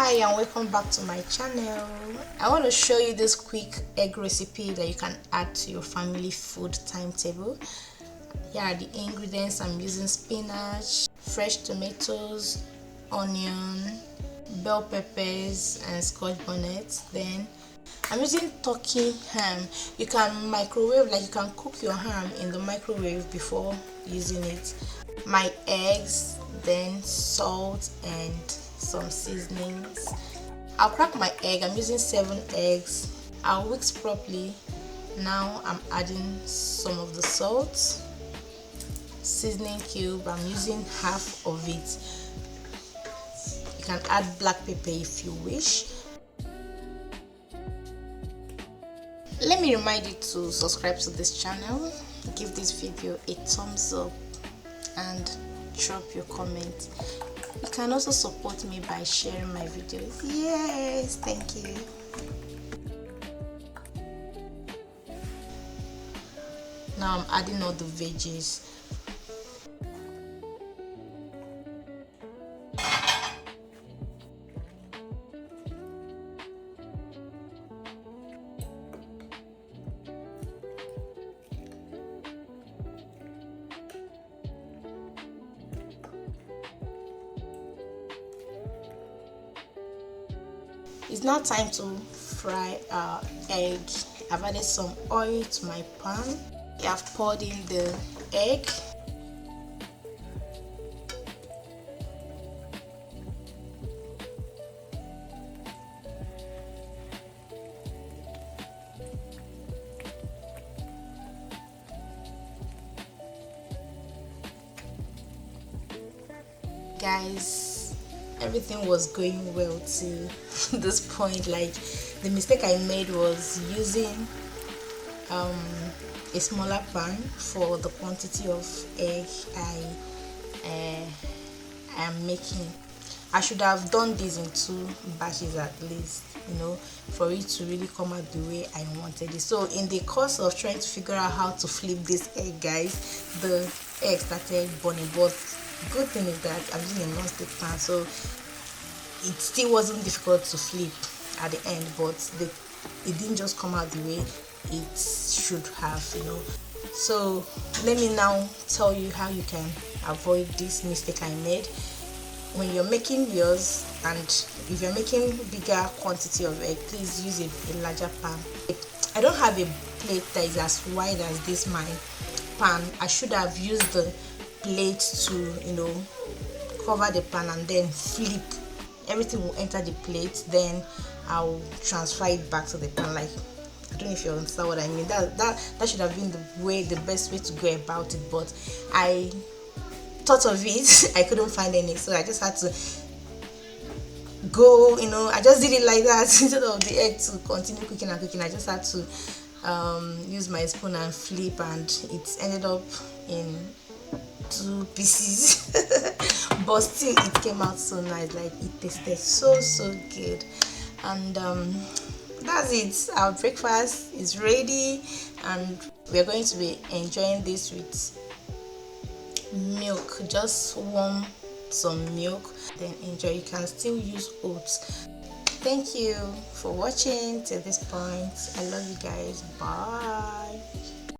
Hi and welcome back to my channel. I want to show you this quick egg recipe that you can add to your family food timetable. Here are the ingredients. I'm using spinach, fresh tomatoes, onion, bell peppers and scotch bonnet. Then I'm using turkey ham. You can microwave, like you can cook your ham in the microwave before using it. My eggs, then salt and some seasonings. I'll crack my egg. I'm using 7 eggs. I'll whisk properly. Now I'm adding some of the salt, seasoning cube. I'm using half of it. You can add black pepper if you wish. Let me remind you to subscribe to this channel, give this video a thumbs up and drop your comment. You can also support me by sharing my videos. Yes, thank you. Now I'm adding all the veggies. It's now time to fry our egg. I've added some oil to my pan. I've poured in the egg. Guys, everything was going well to this point. Like, the mistake I made was using a smaller pan for the quantity of egg I am making. I should have done this in 2 batches at least, for it to really come out the way I wanted it. So in the course of trying to figure out how to flip this egg, guys, the egg started burning. But good thing is that I'm using a non-stick pan, so it still wasn't difficult to flip at the end, but it didn't just come out the way it should have. So let me now tell you how you can avoid this mistake I made when you're making yours. And if you're making bigger quantity of egg, please use a larger pan. I don't have a plate that is as wide as this my pan. I should have used the plate to cover the pan and then flip. Everything will enter the plate, then I'll transfer it back to the pan. Like, I don't know if you understand what I mean. That should have been the best way to go about it, but I thought of it. I couldn't find any, so I just had to go, I just did it like that. Instead of the egg to continue cooking and cooking, I just had to use my spoon and flip, and it ended up in 2 pieces. But still, it came out so nice. Like, it tasted so good. And that's it. Our breakfast is ready, and we're going to be enjoying this with milk. Just warm some milk, then enjoy. You can still use oats. Thank you for watching till this point. I love you guys. Bye.